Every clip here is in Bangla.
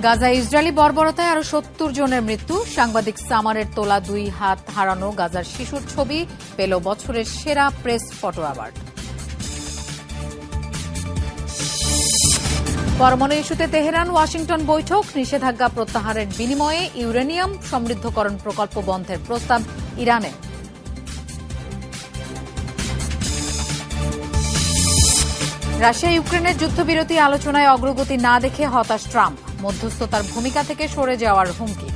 গাজায় ইসরায়েলি বর্বরতায় আরো ৭০ জনের মৃত্যু। সাংবাদিক সামারের তোলা 2 হাত হারানো গাজার শিশুর ছবি পেল বছরের সেরা প্রেস ফটো অ্যাওয়ার্ড। পরমাণু ইস্যুতে তেহরান ওয়াশিংটন বৈঠক, নিষেধাজ্ঞা প্রত্যাহারের বিনিময়ে ইউরেনিয়াম সমৃদ্ধকরণ প্রকল্প বন্ধের প্রস্তাব ইরানের। রাশিয়া ইউক্রেনের যুদ্ধবিরতি আলোচনায় অগ্রগতি না দেখে হতাশ ট্রাম্প, মধ্যস্থতার ভূমিকা থেকে সরে যাওয়ার হুমকি।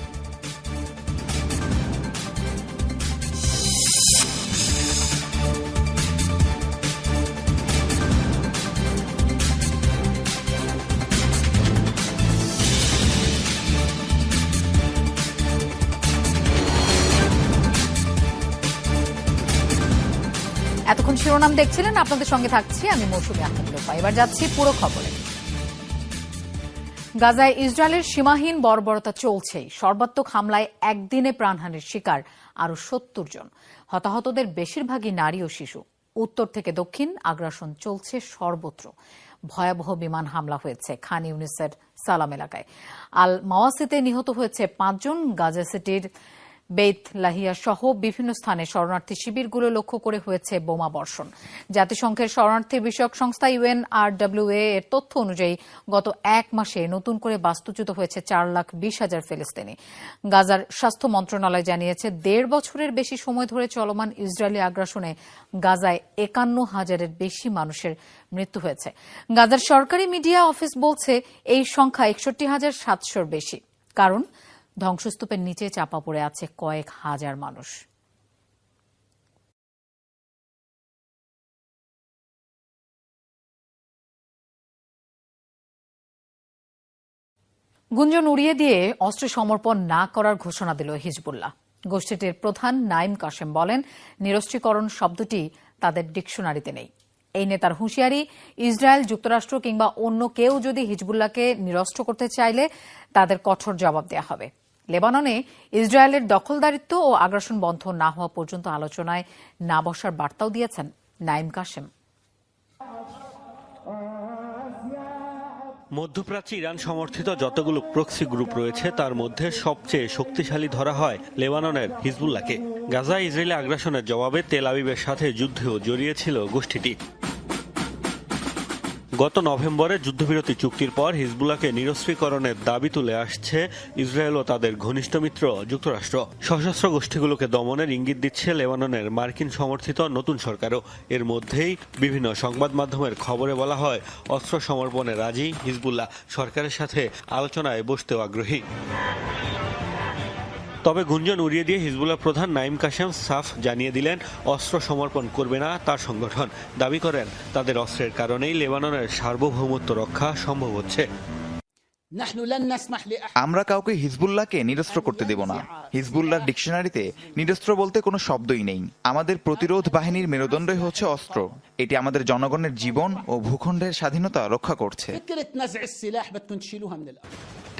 এতক্ষণ শিরোনাম দেখছিলেন, আপনাদের সঙ্গে থাকছি আমি মৌসুমী আহমেদ লোপা। এবার যাচ্ছি পুরো খবরে। গাজায় ইসরায়েলের সীমাহীন বর্বরতা চলছেই। সর্বাত্মক হামলায় একদিনে প্রাণহানির শিকার আরো ৭০ জন। হতাহতদের বেশিরভাগই নারী ও শিশু। উত্তর থেকে দক্ষিণ আগ্রাসন চলছে সর্বত্র। ভয়াবহ বিমান হামলা হয়েছে খান ইউনিসের সালাম এলাকায়। আল মাওয়াসিতে নিহত হয়েছে 5 জন। গাজা সিটির বেইত লাহিয়া সহ বিভিন্ন স্থানে শরণার্থী শিবিরগুলো লক্ষ্য করে হয়েছে বোমা বর্ষণ। জাতিসংঘের শরণার্থী বিষয়ক সংস্থা UNRWA এর তথ্য অনুযায়ী গত 1 মাসে নতুন করে বাস্তুচ্যুত হয়েছে 4,20,000 ফিলিস্তিনি। গাজার স্বাস্থ্য মন্ত্রণালয় জানিয়েছে 1.5 বছরের বেশি সময় ধরে চলমান ইসরায়েলি আগ্রাসনে গাজায় 51,000-এর বেশি মানুষের মৃত্যু হয়েছে। গাজার সরকারি মিডিয়া অফিস বলছে এই সংখ্যা 61,700-র বেশি। কারণ ধ্বংসস্তূপের নিচে চাপা পড়ে আছে কয়েক হাজার মানুষ। গুঞ্জন উড়িয়ে দিয়ে অস্ত্র সমর্পণ না করার ঘোষণা দিল হিজবুল্লাহ। গোষ্ঠীটির প্রধান নাইম কাশেম বলেন, নিরস্ত্রীকরণ শব্দটি তাদের ডিকশনারিতে নেই। এই নেতার হুঁশিয়ারি, ইসরায়েল, যুক্তরাষ্ট্র কিংবা অন্য কেউ যদি হিজবুল্লাহকে নিরস্ত্র করতে চাইলে তাদের কঠোর জবাব দেওয়া হবে। লেবাননে ইসরায়েলের দখলদারিত্ব ও আগ্রাসন বন্ধ না হওয়া পর্যন্ত আলোচনায় না বসার বার্তাও দিয়েছেন নাইম কাশেম। মধ্যপ্রাচ্যে ইরান সমর্থিত যতগুলো প্রক্সি গ্রুপ রয়েছে তার মধ্যে সবচেয়ে শক্তিশালী ধরা হয় লেবাননের হিজবুল্লাহকে। গাজা ইসরায়েলি আগ্রাসনের জবাবে তেল আবিবের সাথে যুদ্ধেও জড়িয়েছিল গোষ্ঠীটি। গত নভেম্বরে যুদ্ধবিরতি চুক্তির পর হিজবুল্লাহকে নিরস্ত্রীকরণের দাবি তুলে আসছে ইসরায়েল ও তাদের ঘনিষ্ঠ মিত্র যুক্তরাষ্ট্র। সশস্ত্র গোষ্ঠীগুলোকে দমনের ইঙ্গিত দিচ্ছে লেবাননের মার্কিন সমর্থিত নতুন সরকারও। এর মধ্যেই বিভিন্ন সংবাদ মাধ্যমের খবরে বলা হয় অস্ত্র সমর্পণে রাজি হিজবুল্লাহ, সরকারের সাথে আলোচনায় বসতেও আগ্রহী। তবে গুঞ্জন উড়িয়ে দিয়ে হিজবুল্লাহ প্রধান নাইম কাশেম সাফ জানিয়ে দিলেন অস্ত্র সমর্পণ করবে না তার সংগঠন। দাবি করেন তাদের অস্ত্রের কারণেই লেবাননের সার্বভৌমত্ব রক্ষা সম্ভব হচ্ছে। আমরা কাউকে হিজবুল্লাহকে নিরস্ত্র করতে দেব না। হিজবুল্লাহর ডিকশনারিতে নিরস্ত্র বলতে কোনো শব্দই নেই। আমাদের প্রতিরোধ বাহিনীর মেরুদণ্ডই হচ্ছে অস্ত্র। এটি আমাদের জনগণের জীবন ও ভূখণ্ডের স্বাধীনতা রক্ষা করছে।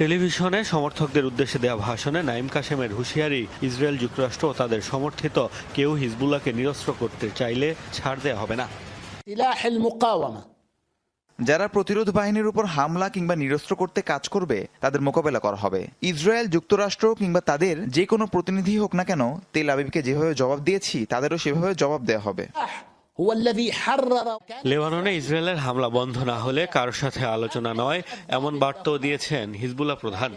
টেলিভিশনে সমর্থকদের উদ্দেশ্যে দেওয়া ভাষণে নাইম কাশেমের হুঁশিয়ারি, ইসরায়েল, যুক্তরাষ্ট্র ও তাদের সমর্থিত কেউ হিজবুল্লাহকে নিরস্ত্র করতে চাইলে ছাড় দেওয়া হবে না। যারা প্রতিরোধ বাহিনীর উপর হামলা কিংবা নিরস্ত্র করতে কাজ করবে তাদের মোকাবেলা করা হবে। ইসরায়েল, যুক্তরাষ্ট্র কিংবা তাদের যে কোনো প্রতিনিধি হোক না কেন, তেল আবিবকে যেভাবে জবাব দিয়েছি তাদেরও সেভাবে জবাব দেওয়া হবে। লেবাননে ইসরায়েলের হামলা বন্ধ না হলে কারোর সাথে আলোচনা নয়, এমন বার্তাও দিয়েছেন হিজবুল্লাহ প্রধান।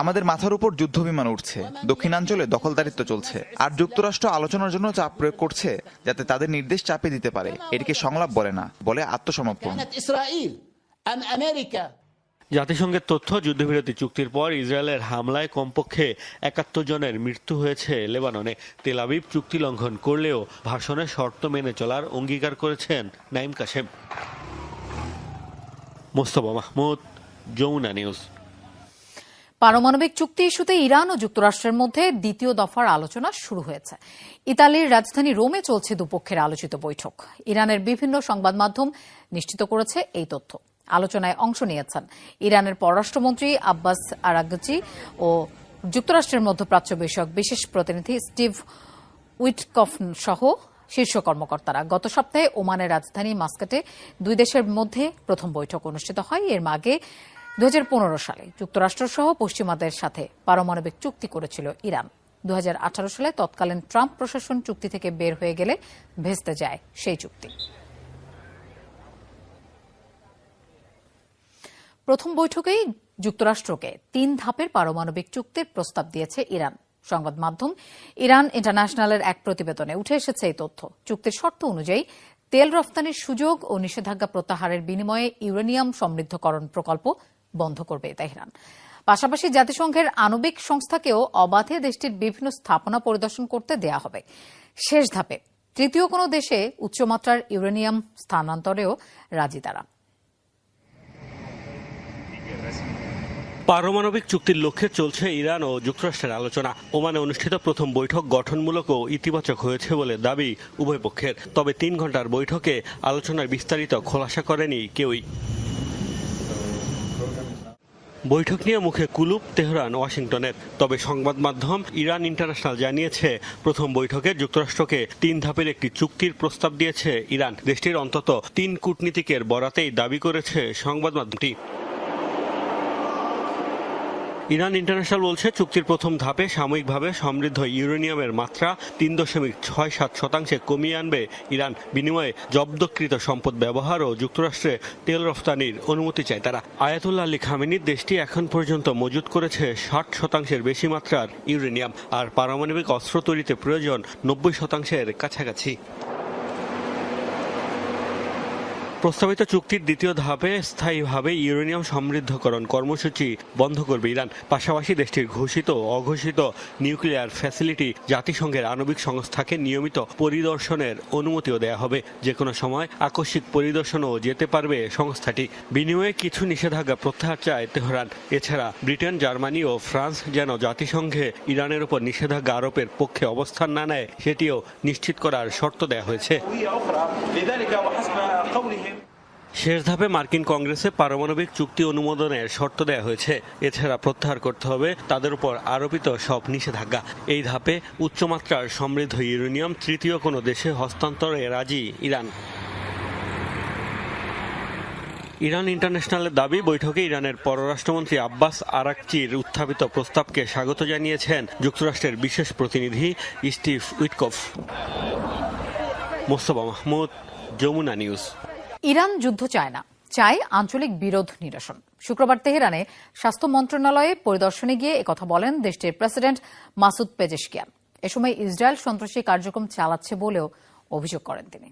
আমাদের মাথার উপর যুদ্ধ বিমান উঠছে, দক্ষিণাঞ্চলে দখলদারিত্ব চলছে, আর যুক্তরাষ্ট্র আলোচনার জন্য চাপ প্রয়োগ করছে যাতে তাদের নির্দেশ চাপে দিতে পারে। এটিকে সংলাপ বলে না, বলে আত্মসমর্পণ। জাতিসংঘের তথ্য, যুদ্ধবিরতি চুক্তির পর ইসরায়েলের হামলায় কমপক্ষে 71 জনের মৃত্যু হয়েছে লেবাননে। তেল আবিব চুক্তি লঙ্ঘন করলেও ভাষণে শর্ত মেনে চলার অঙ্গীকার করেছেন নাইম কাশেম। মোস্তফা মাহমুদ, যমুনা নিউজ। পারমাণবিক চুক্তি ইস্যুতে ইরান ও যুক্তরাষ্ট্রের মধ্যে দ্বিতীয় দফার আলোচনা শুরু হয়েছে। ইতালির রাজধানী রোমে চলছে দুপক্ষের আলোচিত বৈঠক। ইরানের বিভিন্ন সংবাদ মাধ্যম নিশ্চিত করেছে এই তথ্য। আলোচনায় অংশ নিয়েছেন ইরানের পররাষ্ট্রমন্ত্রী আব্বাস আরাগচি ও যুক্তরাষ্ট্রের মধ্যপ্রাচ্য বিষয়ক বিশেষ প্রতিনিধি স্টিভ উইটকফ সহ শীর্ষ কর্মকর্তারা। গত সপ্তাহে ওমানের রাজধানী মাস্কাটে দুই দেশের মধ্যে প্রথম বৈঠক অনুষ্ঠিত হয়। এর আগে 2015 সালে যুক্তরাষ্ট্রসহ পশ্চিমাদের সাথে পারমাণবিক চুক্তি করেছিল ইরান। 2018 সালে তৎকালীন ট্রাম্প প্রশাসন চুক্তি থেকে বের হয়ে গেলে ভেস্তে যায় সেই চুক্তি। প্রথম বৈঠকেই যুক্তরাষ্ট্রকে 3 ধাপের পারমাণবিক চুক্তির প্রস্তাব দিয়েছে ইরান। সংবাদ মাধ্যম ইরান ইন্টারন্যাশনালের এক প্রতিবেদনে উঠে এসেছে এই তথ্য। চুক্তির শর্ত অনুযায়ী তেল রফতানির সুযোগ ও নিষেধাজ্ঞা প্রত্যাহারের বিনিময়ে ইউরেনিয়াম সমৃদ্ধকরণ প্রকল্প বন্ধ করবে তেহরান। পাশাপাশি জাতিসংঘের আণবিক সংস্থাকেও অবাধে দেশটির বিভিন্ন স্থাপনা পরিদর্শন করতে দেয়া হবে। শেষ ধাপে তৃতীয় কোনো দেশে উচ্চমাত্রার ইউরেনিয়াম স্থানান্তরেও রাজি তারা। পারমাণবিক চুক্তির লক্ষ্যে চলছে ইরান ও যুক্তরাষ্ট্রের আলোচনা। ওমানে অনুষ্ঠিত প্রথম বৈঠক গঠনমূলক ও ইতিবাচক হয়েছে বলে দাবি উভয় পক্ষের। তবে 3 ঘণ্টার বৈঠকে আলোচনার বিস্তারিত খোলাসা করেনি কেউই। বৈঠক নিয়ে মুখে কুলুপ তেহরান ওয়াশিংটনের। তবে সংবাদ মাধ্যম ইরান ইন্টারন্যাশনাল জানিয়েছে প্রথম বৈঠকে যুক্তরাষ্ট্রকে 3 ধাপের একটি চুক্তির প্রস্তাব দিয়েছে ইরান। দেশটির অন্তত 3 কূটনীতিকের বরাতেই দাবি করেছে সংবাদ মাধ্যমটি। ইরান ইন্টারন্যাশনাল বলছে চুক্তির প্রথম ধাপে সাময়িকভাবে সমৃদ্ধ ইউরেনিয়ামের মাত্রা 3.67% কমিয়ে আনবে ইরান। বিনিময়ে জব্দকৃত সম্পদ ব্যবহার ও যুক্তরাষ্ট্রে তেল রফতানির অনুমতি চায় তারা। আয়াতুল্লাহ আলী খামেনির দেশটি এখন পর্যন্ত মজুত করেছে 60% বেশি মাত্রার ইউরেনিয়াম, আর পারমাণবিক অস্ত্র তৈরিতে প্রয়োজন 90% কাছাকাছি। প্রস্তাবিত চুক্তির দ্বিতীয় ধাপে স্থায়ীভাবে ইউরেনিয়াম সমৃদ্ধকরণ কর্মসূচি বন্ধ করবে ইরান। পাশাপাশি দেশটির ঘোষিত ও অঘোষিত নিউক্লিয়ার ফ্যাসিলিটি জাতিসংঘের আণবিক সংস্থাকে নিয়মিত পরিদর্শনের অনুমতিও দেয়া হবে। যে কোনো সময় আকস্মিক পরিদর্শনও যেতে পারবে সংস্থাটি। বিনিময়ে কিছু নিষেধাজ্ঞা প্রত্যাহার চায় তেহরান। এছাড়া ব্রিটেন, জার্মানি ও ফ্রান্স যেন জাতিসংঘে ইরানের উপর নিষেধাজ্ঞা আরোপের পক্ষে অবস্থান না নেয় সেটিও নিশ্চিত করার শর্ত দেয়া হয়েছে। শেষ ধাপে মার্কিন কংগ্রেসে পারমাণবিক চুক্তি অনুমোদনের শর্ত দেয়া হয়েছে। এছাড়া প্রত্যাহার করতে হবে তাদের উপর আরোপিত সব নিষেধাজ্ঞা। এই ধাপে উচ্চমাত্রার সমৃদ্ধ ইউরেনিয়াম তৃতীয় কোনো দেশে হস্তান্তরে রাজি ইরান। ইরান ইন্টারন্যাশনালের দাবি, বৈঠকে ইরানের পররাষ্ট্রমন্ত্রী আব্বাস আরাকচির উত্থাপিত প্রস্তাবকে স্বাগত জানিয়েছেন যুক্তরাষ্ট্রের বিশেষ প্রতিনিধি Steve Witkoff. Mostafa Mahmud, Jamuna news. Iran যুদ্ধ চায় না, চায় আঞ্চলিক বিরোধ নিরসন। শুক্রবার তেহরানে স্বাস্থ্য মন্ত্রণালয়ে পরিদর্শনে গিয়ে একথা বলেন দেশটির প্রেসিডেন্ট মাসুদ পেজেশকিয়ান। এ সময় ইসরায়েল সন্ত্রাসী কার্যক্রম চালাচ্ছে বলেও অভিযোগ করেন তিনি।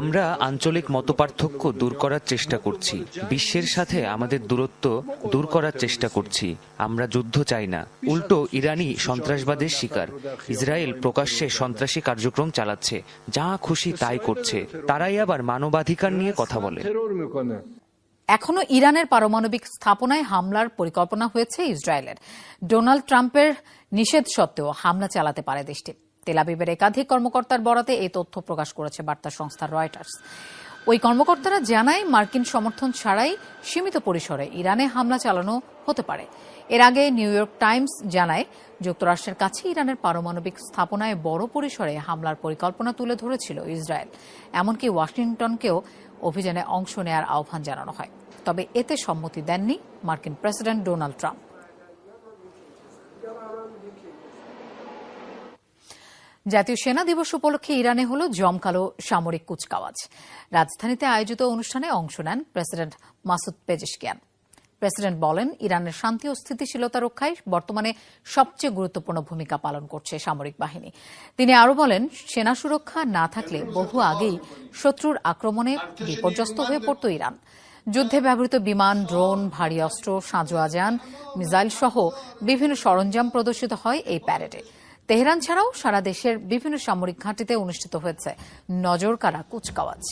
আমরা আঞ্চলিক মতপার্থক্য দূর করার চেষ্টা করছি, বিশ্বের সাথে আমাদের দূরত্ব দূর করার চেষ্টা করছি। আমরা যুদ্ধ চাই না, উল্টো ইরানি সন্ত্রাসবাদের শিকার। ইসরায়েল প্রকাশ্যে সন্ত্রাসী কার্যক্রম চালাচ্ছে, যা খুশি তাই করছে। তারাই আবার মানবাধিকার নিয়ে কথা বলে। এখনো ইরানের পারমাণবিক স্থাপনায় হামলার পরিকল্পনা হয়েছে ইসরায়েলের। ডোনাল্ড ট্রাম্পের নিষেধ সত্ত্বেও হামলা চালাতে পারে দেশটি। তেল আবিবের একাধিক কর্মকর্তার বরাতে এই তথ্য প্রকাশ করেছে বার্তা সংস্থা রয়টার্স। ওই কর্মকর্তারা জানায় মার্কিন সমর্থন ছাড়াই সীমিত পরিসরে ইরানে হামলা চালানো হতে পারে। এর আগে নিউ ইয়র্ক টাইমস জানায় যুক্তরাষ্ট্রের কাছে ইরানের পারমাণবিক স্থাপনায় বড় পরিসরে হামলার পরিকল্পনা তুলে ধরেছিল ইসরায়েল। এমনকি ওয়াশিংটনকেও অভিযানে অংশ নেয়ার আহ্বান জানানো হয়। তবে এতে সম্মতি দেননি মার্কিন প্রেসিডেন্ট ডোনাল্ড ট্রাম্প। জাতীয় সেনা দিবস উপলক্ষে ইরানে হল জমকালো সামরিক কুচকাওয়াজ। রাজধানীতে আয়োজিত অনুষ্ঠানে অংশ নেন প্রেসিডেন্ট মাসুদ পেজেশকিয়ান। প্রেসিডেন্ট বলেন, ইরানের শান্তি ও স্থিতিশীলতা রক্ষায় বর্তমানে সবচেয়ে গুরুত্বপূর্ণ ভূমিকা পালন করছে সামরিক বাহিনী। তিনি আরও বলেন, সেনা সুরক্ষা না থাকলে বহু আগেই শত্রুর আক্রমণে বিপর্যস্ত হয়ে পড়ত ইরান। যুদ্ধে ব্যবহৃত বিমান, ড্রোন, ভারী অস্ত্র, সাঁজোয়াজান, মিসাইল সহ বিভিন্ন সরঞ্জাম প্রদর্শিত হয় এই প্যারেডে। তেহরান ছাড়াও সারা দেশের বিভিন্ন সামরিক ঘাঁটিতে অনুষ্ঠিত হয়েছে নজরকাড়া কুচকাওয়াজ।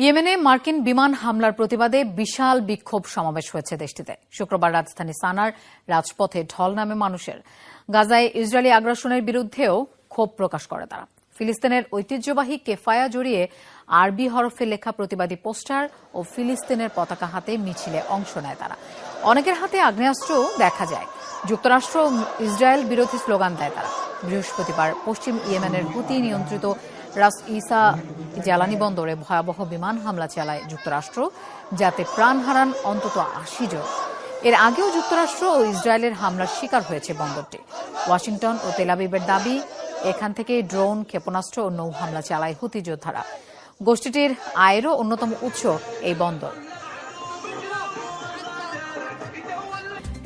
ইয়েমেনে মার্কিন বিমান হামলার প্রতিবাদে বিশাল বিক্ষোভ সমাবেশ হয়েছে দেশটিতে। শুক্রবার রাজধানী সানার রাজপথে ঢল নামে মানুষের। গাজায় ইসরায়েলি আগ্রাসনের বিরুদ্ধেও ক্ষোভ প্রকাশ করে তারা। ফিলিস্তিনের ঐতিহ্যবাহী কেফায়া জড়িয়ে আরবি হরফে লেখা প্রতিবাদী পোস্টার ও ফিলিস্তিনের পতাকা হাতে মিছিলে অংশ নেয় তারা। অনেকের হাতে আগ্নেয়াস্ত্রও দেখা যায়। যুক্তরাষ্ট্র ইসরায়েল বিরোধী স্লোগান দেয় তারা। বৃহস্পতিবার পশ্চিম ইয়েমেনের হুতি নিয়ন্ত্রিত রাস ইসা জ্বালানি বন্দরে ভয়াবহ বিমান হামলা চালায় যুক্তরাষ্ট্র, যাতে প্রাণ হারান অন্তত ৮০ জন। এর আগেও যুক্তরাষ্ট্র ও ইসরায়েলের হামলার শিকার হয়েছে বন্দরটি। ওয়াশিংটন ও তেল আবিবের দাবি, এখান থেকে ড্রোন, ক্ষেপণাস্ত্র ও নৌ হামলা চালায় হুতি যোদ্ধারা। গোষ্ঠীটির আয়েরও অন্যতম উৎস এই বন্দর।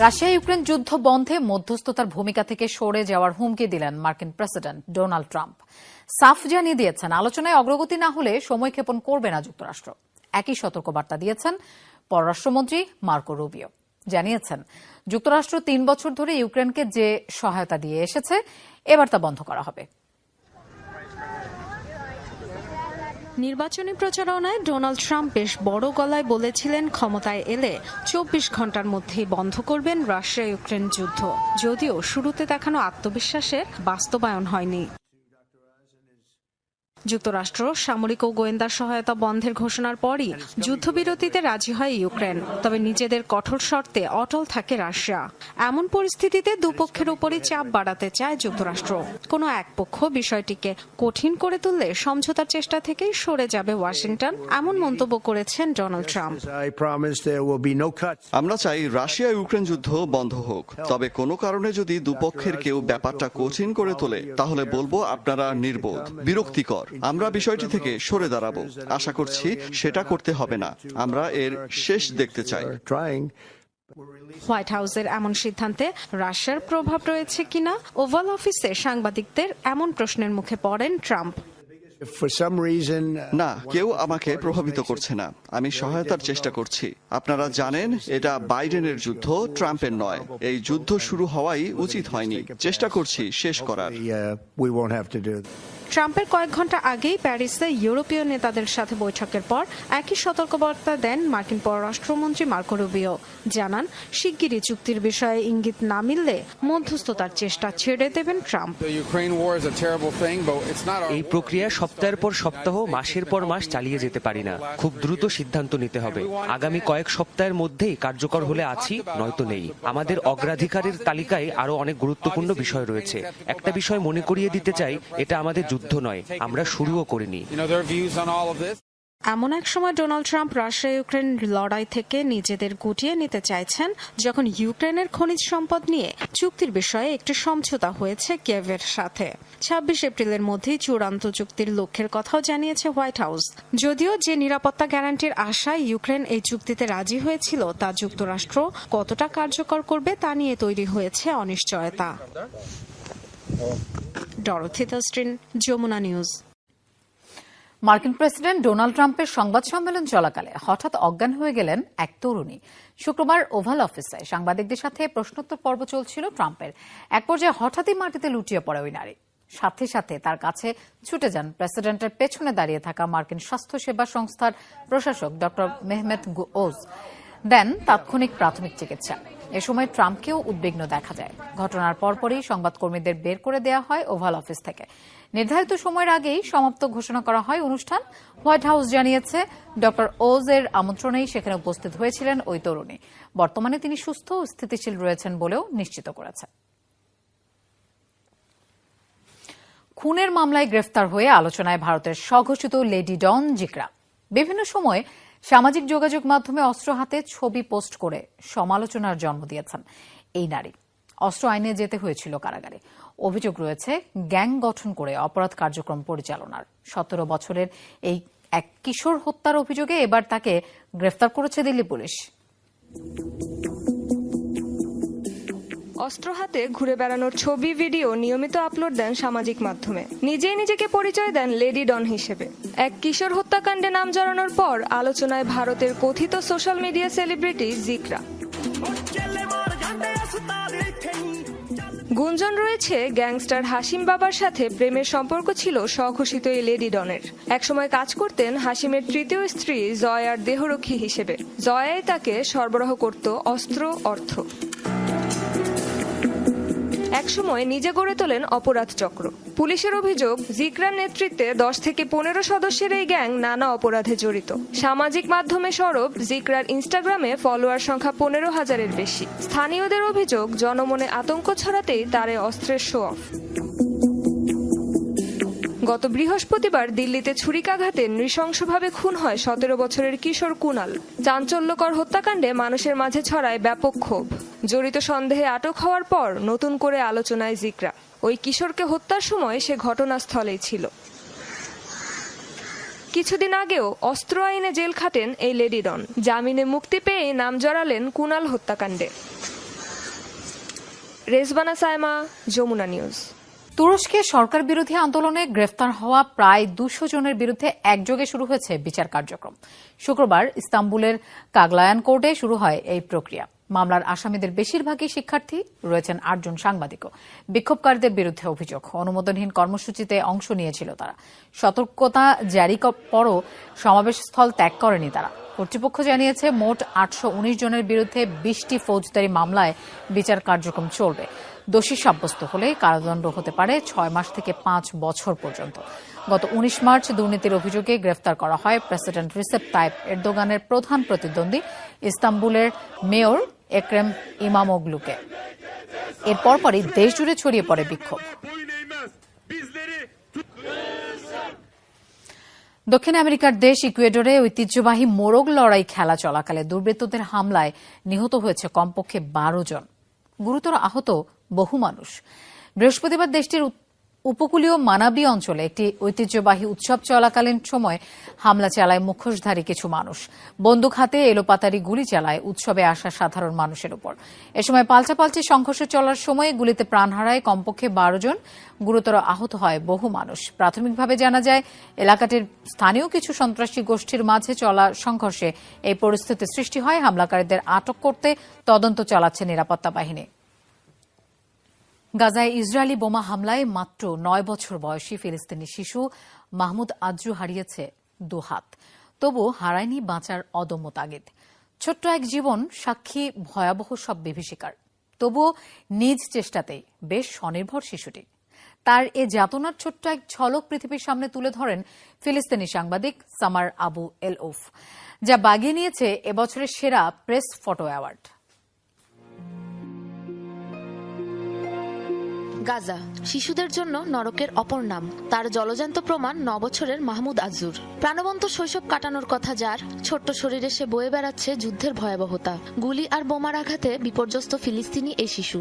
রাশিয়া ইউক্রেন যুদ্ধ বন্ধে মধ্যস্থতার ভূমিকা থেকে সরে যাওয়ার হুমকি দিলেন মার্কিন প্রেসিডেন্ট ডোনাল্ড ট্রাম্প। সাফ জানিয়ে দিয়েছেন, আলোচনায় অগ্রগতি না হলে সময়ক্ষেপণ করবে না যুক্তরাষ্ট্র। একই সতর্কবার্তা দিয়েছেন পররাষ্ট্রমন্ত্রী মার্কো রুবিও। জানিয়েছেন, যুক্তরাষ্ট্র ৩ বছর ধরে ইউক্রেনকে যে সহায়তা দিয়ে এসেছে, এবার তা বন্ধ করা হবে। নির্বাচনী প্রচারণায় ডোনাল্ড ট্রাম্প বেশ বড় গলায় বলেছিলেন ক্ষমতায় এলে ২৪ ঘন্টার মধ্যেই বন্ধ করবেন রাশিয়া ইউক্রেন যুদ্ধ। যদিও শুরুতে দেখানো আত্মবিশ্বাসের বাস্তবায়ন হয়নি। যুক্তরাষ্ট্র সামরিক ও গোয়েন্দা সহায়তা বন্ধের ঘোষণার পরই যুদ্ধবিরতিতে রাজি হয় ইউক্রেন। তবে নিজেদের কঠোর শর্তে অটল থাকে রাশিয়া। এমন পরিস্থিতিতে দুপক্ষের উপরই চাপ বাড়াতে চায় যুক্তরাষ্ট্র। কোনো এক পক্ষ বিষয়টিকে কঠিন করে তুললে সমঝোতার চেষ্টা থেকেই সরে যাবে ওয়াশিংটন, এমন মন্তব্য করেছেন ডোনাল্ড ট্রাম্প। আমরা চাই রাশিয়া ইউক্রেন যুদ্ধ বন্ধ হোক, তবে কোনো কারণে যদি দুপক্ষের কেউ ব্যাপারটা কঠিন করে তোলে, তাহলে বলবো আপনারা নির্বোধ, বিরক্তিকর। আমরা বিষয়টি থেকে সরে দাঁড়াবো। আশা করছি সেটা করতে হবে না। আমরা এর শেষ দেখতে চাই। হোয়াইট হাউসের এমন সিদ্ধান্তে রাশিয়ার প্রভাব রয়েছে কিনা ওভাল অফিসে সাংবাদিকদের এমন প্রশ্নের মুখে পড়েন ট্রাম্প। না, কেউ আমাকে প্রভাবিত করছে না। আমি সহায়তার চেষ্টা করছি। আপনারা জানেন, এটা বাইডেনের যুদ্ধ, ট্রাম্পের নয়। এই যুদ্ধ শুরু হওয়াই উচিত হয়নি। চেষ্টা করছি শেষ করার। ট্রাম্পের কয়েক ঘন্টা আগেই প্যারিসে ইউরোপীয় নেতাদের সাথে বৈঠকের পর একই সতর্কবার্তা দেন মার্কিন পররাষ্ট্রমন্ত্রী মার্কো রুবিও। জানান, শিগগিরই চুক্তির বিষয়ে ইঙ্গিত না মিললে মধ্যস্থতার চেষ্টা ছেড়ে দেবেন ট্রাম্প। এই প্রক্রিয়া সপ্তাহের পর সপ্তাহ, মাসের পর মাস চালিয়ে যেতে পারি না। খুব দ্রুত সিদ্ধান্ত নিতে হবে। আগামী কয়েক সপ্তাহের মধ্যেই কার্যকর হলে আছি, নয়তো নেই। আমাদের অগ্রাধিকারের তালিকায় আরো অনেক গুরুত্বপূর্ণ বিষয় রয়েছে। একটা বিষয় মনে করিয়ে দিতে চাই, এটা আমাদের যুদ্ধ নয়, আমরা শুরুও করিনি। এমন এক সময় ডোনাল্ড ট্রাম্প রাশিয়া ইউক্রেন লড়াই থেকে নিজেদের গুটিয়ে নিতে চাইছেন, যখন ইউক্রেনের খনিজ সম্পদ নিয়ে চুক্তির বিষয়ে একটি সমঝোতা হয়েছে কিয়েভের সাথে। ২৬ এপ্রিলের মধ্যেই চূড়ান্ত চুক্তির লক্ষ্যের কথাও জানিয়েছে হোয়াইট হাউস। যদিও যে নিরাপত্তা গ্যারান্টির আশায় ইউক্রেন এই চুক্তিতে রাজি হয়েছিল, তা যুক্তরাষ্ট্র কতটা কার্যকর করবে তা নিয়ে তৈরি হয়েছে অনিশ্চয়তা। Dorothy Thurston, Jamuna news. মার্কিন প্রেসিডেন্ট ডোনাল্ড ট্রাম্পের সংবাদ সম্মেলন চলাকালে হঠাৎ অজ্ঞান হয়ে গেলেন এক তরুণী। শুক্রবার ওভাল অফিসে সাংবাদিকদের সাথে প্রশ্নোত্তর পর্ব চলছিল ট্রাম্পের। এক পর্যায়ে হঠাৎই মাটিতে লুটিয়ে পড়ে ওই নারী। সাথে সাথে তার কাছে ছুটে যান প্রেসিডেন্টের পেছনে দাঁড়িয়ে থাকা মার্কিন স্বাস্থ্য সেবা সংস্থার প্রশাসক ডক্টর মেহমেত ওজ। দেন তাৎক্ষণিক প্রাথমিক চিকিৎসা। এ সময় ট্রাম্পকেও উদ্বিগ্ন দেখা যায়। ঘটনার পরপরই সংবাদকর্মীদের বের করে দেওয়া হয় ওভাল অফিস থেকে। নির্ধারিত সময়ের আগেই সমাপ্ত ঘোষণা করা হয় অনুষ্ঠান। হোয়াইট হাউস জানিয়েছে, ডক্টর ওজ এর আমন্ত্রণেই সেখানে উপস্থিত হয়েছিলেন ওই তরুণী। বর্তমানে তিনি সুস্থ ও স্থিতিশীল রয়েছেন বলেও নিশ্চিত করেছে। খুনের মামলায় গ্রেফতার হয়ে আলোচনায় ভারতের স্বঘোষিত লেডি ডন জিকরা। বিভিন্ন সময় সামাজিক যোগাযোগ মাধ্যমে অস্ত্র হাতে ছবি পোস্ট করে সমালোচনার জন্ম দিয়েছেন এই নারী। অস্ত্র আইনে যেতে হয়েছিল কারাগারে। অভিযোগ রয়েছে গ্যাং গঠন করে অপরাধ কার্যক্রম পরিচালনার। ১৭ বছরের এই এক কিশোর হত্যার অভিযোগে এবার তাকে গ্রেফতার করেছে দিল্লি পুলিশ। অস্ত্র হাতে ঘুরে বেড়ানোর ছবি, ভিডিও নিয়মিত আপলোড দেন সামাজিক মাধ্যমে। নিজেই নিজেকে পরিচয় দেন লেডি ডন হিসেবে। এক কিশোর হত্যাকাণ্ডে নাম জড়ানোর পর আলোচনায় ভারতের কথিত সোশ্যাল মিডিয়া সেলিব্রিটি জিকরা। গুঞ্জন রয়েছে গ্যাংস্টার হাসিম বাবার সাথে প্রেমের সম্পর্ক ছিল স্বঘোষিত এই লেডি ডনের। একসময় কাজ করতেন হাসিমের তৃতীয় স্ত্রী জয়ার দেহরক্ষী হিসেবে। জয়াই তাকে সরবরাহ করত অস্ত্র, অর্থ। একসময় নিজে গড়ে তোলেন অপরাধ চক্র। পুলিশের অভিযোগ, জিকরার নেতৃত্বে 10 থেকে 15 সদস্যের এই গ্যাং নানা অপরাধে জড়িত। সামাজিক মাধ্যমে সরব জিকরার ইনস্টাগ্রামে ফলোয়ার সংখ্যা 15,000-এর বেশি। স্থানীয়দের অভিযোগ, জনমনে আতঙ্ক ছড়াতেই তার অস্ত্রের শো অফ। গত বৃহস্পতিবার দিল্লিতে ছুরিকাঘাতে নৃশংসভাবে খুন হয় 17 বছরের কিশোর কুনাল। চাঞ্চল্যকর হত্যাকাণ্ডে মানুষের মাঝে ছড়ায় ব্যাপক ক্ষোভ। জড়িত সন্দেহে আটক হওয়ার পর নতুন করে আলোচনায় জিকরা। ওই কিশোরকে হত্যার সময় সে ঘটনাস্থলেই ছিল। কিছুদিন আগেও অস্ত্র আইনে জেল খাটেন এই লেডি ডন। জামিনে মুক্তি পেয়ে নাম জড়ালেন কুনাল হত্যাকাণ্ডে। রেজবানা সায়মা, যমুনা নিউজ। তুরস্কে সরকার বিরোধী আন্দোলনে গ্রেফতার হওয়া প্রায় 200 জনের বিরুদ্ধে একযোগে শুরু হয়েছে বিচার কার্যক্রম। শুক্রবার ইস্তাম্বুলের কাগলায়ান কোর্টে শুরু হয় এই প্রক্রিয়া। মামলার আসামিদের বেশিরভাগই শিক্ষার্থী, রয়েছেন 8 জন সাংবাদিকও। বিক্ষোভকারীদের বিরুদ্ধে অভিযোগ, অনুমোদনহীন কর্মসূচিতে অংশ নিয়েছিল তারা। সতর্কতা জারি পরও সমাবেশস্থল ত্যাগ করেনি তারা। কর্তৃপক্ষ জানিয়েছে মোট 819 জনের বিরুদ্ধে 20টি ফৌজদারি মামলায় বিচার কার্যক্রম চলবে। দোষী সাব্যস্ত হলে কারাদণ্ড হতে পারে 6 মাস থেকে 5 বছর পর্যন্ত। গত 19 মার্চ দুর্নীতির অভিযোগে গ্রেফতার করা হয় প্রেসিডেন্ট রিসেপ তাইপ এরদোগানের প্রধান প্রতিদ্বন্দ্বী ইস্তাম্বুলের মেয়র এক্রেম ইমামোগলুকে। এর পরপরই দেশজুড়ে ছড়িয়ে পড়ে বিক্ষোভ। দক্ষিণ আমেরিকার দেশ ইকুয়েডরে ঐতিহ্যবাহী মোরগ লড়াই খেলা চলাকালে দুর্বৃত্তদের হামলায় নিহত হয়েছে কমপক্ষে 12 জন, গুরুতর আহত বহু মানুষ। বৃহস্পতিবার দেশটির উপকূলীয় মানাবি অঞ্চলে একটি ঐতিহ্যবাহী উৎসব চলাকালীন সময় হামলা চালায় মুখোশধারী কিছু মানুষ। বন্দুক হাতে এলোপাতাড়ি গুলি চালায় উৎসবে আসা সাধারণ মানুষের উপর। এ সময় পাল্টাপাল্টি সংঘর্ষ চলার সময় গুলিতে প্রাণ হারায় কমপক্ষে 12 জন, গুরুতর আহত হয় বহু মানুষ। প্রাথমিকভাবে জানা যায়, এলাকাটির স্থানীয় কিছু সন্ত্রাসী গোষ্ঠীর মাঝে চলা সংঘর্ষে এই পরিস্থিতি সৃষ্টি হয়। হামলাকারীদের আটক করতে তদন্ত চালাচ্ছে নিরাপত্তা বাহিনী। গাজায় ইসরায়েলি বোমা হামলায় মাত্র 9 বছর বয়সী ফিলিস্তিনি শিশু মাহমুদ আজরু হারিয়েছে 2 হাত। তবু হারায়নি বাঁচার অদম্য তাগিদ। ছোট্ট এক জীবন, সাক্ষী ভয়াবহ সব বিভীষিকার। তবুও নিজ চেষ্টাতেই বেশ স্বনির্ভর শিশুটি। তার এ যাতনার ছোট্ট এক ঝলক পৃথিবীর সামনে তুলে ধরেন ফিলিস্তিনি সাংবাদিক সামার আবু এলউফ, যা বাগিয়ে নিয়েছে এবছরের সেরা প্রেস ফটো অ্যাওয়ার্ড। গাজা শিশুদের জন্য নরকের অপর নাম। তার জলজান্ত প্রমাণ 9 বছরের মাহমুদ আজুর। প্রাণবন্ত শৈশব কাটানোর কথা যার, ছোট্ট শরীরে সে বয়ে বেড়াচ্ছে যুদ্ধের ভয়াবহতা। গুলি আর বোমার আঘাতে বিপর্যস্ত ফিলিস্তিনি এই শিশু।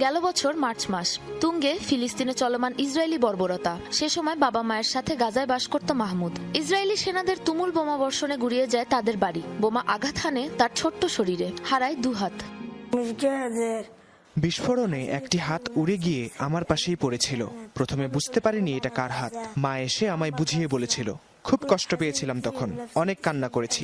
গেল বছর মার্চ মাস, তুঙ্গে ফিলিস্তিনে চলমান ইসরায়েলি বর্বরতা। সে সময় বাবা মায়ের সাথে গাজায় বাস করত মাহমুদ। ইসরায়েলি সেনাদের তুমুল বোমা বর্ষণে গুড়িয়ে যায় তাদের বাড়ি। বোমা আঘাত হানে তার ছোট্ট শরীরে, হারায় 2 হাত। বিস্ফোরণে একটি হাত উড়ে গিয়ে আমার পাশেই পড়েছিল। প্রথমে বুঝতে পারিনি এটা কার হাত। মা এসে আমায় বুঝিয়ে বলেছিল। খুব কষ্ট পেয়েছিলাম তখন, অনেক কান্না করেছি।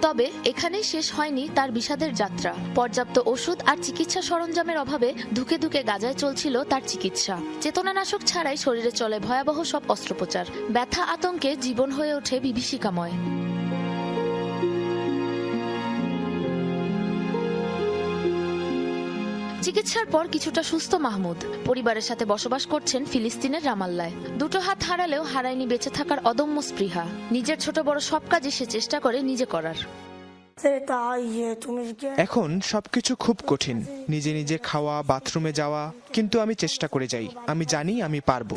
তবে এখানেই শেষ হয়নি তার বিষাদের যাত্রা। পর্যাপ্ত ওষুধ আর চিকিৎসা সরঞ্জামের অভাবে ধুকে ধুকে গাজায় চলছিল তার চিকিৎসা। চেতনানাশক ছাড়াই শরীরে চলে ভয়াবহ সব অস্ত্রোপচার। ব্যথা আতঙ্কে জীবন হয়ে ওঠে বিভীষিকাময়। চিকিৎসার পর কিছুটা সুস্থ মাহমুদ পরিবারের সাথে বসবাস করছেন ফিলিস্তিনের রামাল্লায়। 2 হাত হারালেও হারায়নি বেঁচে থাকার অদম্য স্পৃহা। নিজের ছোট বড় সব কাজই সে চেষ্টা করে নিজে করার। এখন সবকিছু খুব কঠিন, নিজে নিজে খাওয়া, বাথরুমে যাওয়া, কিন্তু আমি চেষ্টা করে যাই। আমি জানি আমি পারবো।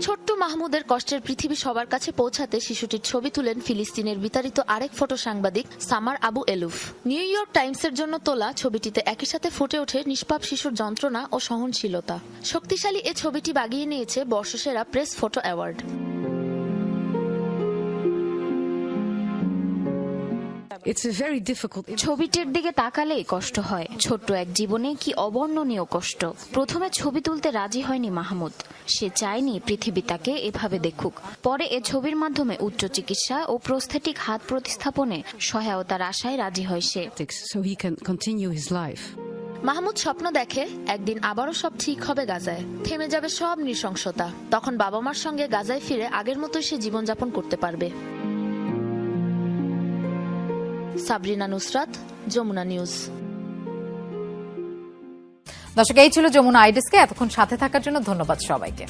ছোট্ট মাহমুদের কষ্টের পৃথিবী সবার কাছে পৌঁছাতে শিশুটির ছবি তুলেন ফিলিস্তিনের বিতাড়িত আরেক ফটো সাংবাদিক Samar Abu Elouf. New York টাইমসের জন্য তোলা ছবিটিতে একই সাথে ফুটে ওঠে নিষ্পাপ শিশুর যন্ত্রণা ও সহনশীলতা। শক্তিশালী এ ছবিটি বাগিয়ে নিয়েছে বর্ষসেরা প্রেস ফটো অ্যাওয়ার্ড। ছবিটির দিকে তাকালেই কষ্ট হয়। ছোট্ট এক জীবনে কি অবর্ণনীয় কষ্ট। প্রথমে ছবি তুলতে রাজি হয়নি মাহমুদ। সে চায়নি পৃথিবী তাকে এভাবে দেখুক। পরে এ ছবির মাধ্যমে উচ্চ চিকিৎসা ও প্রস্থেটিক হাত প্রতিস্থাপনে সহায়তার আশায় রাজি হয় সে। মাহমুদ স্বপ্ন দেখে একদিন আবারও সব ঠিক হবে গাজায়, থেমে যাবে সব নৃশংসতা। তখন বাবা মার সঙ্গে গাজায় ফিরে আগের মতোই সে জীবনযাপন করতে পারবে। সাবরিনা নুসরাত, যমুনা নিউজ। দর্শক, এই ছিল যমুনা আইডেস্কে। এতক্ষণ সাথে থাকার জন্য ধন্যবাদ সবাইকে।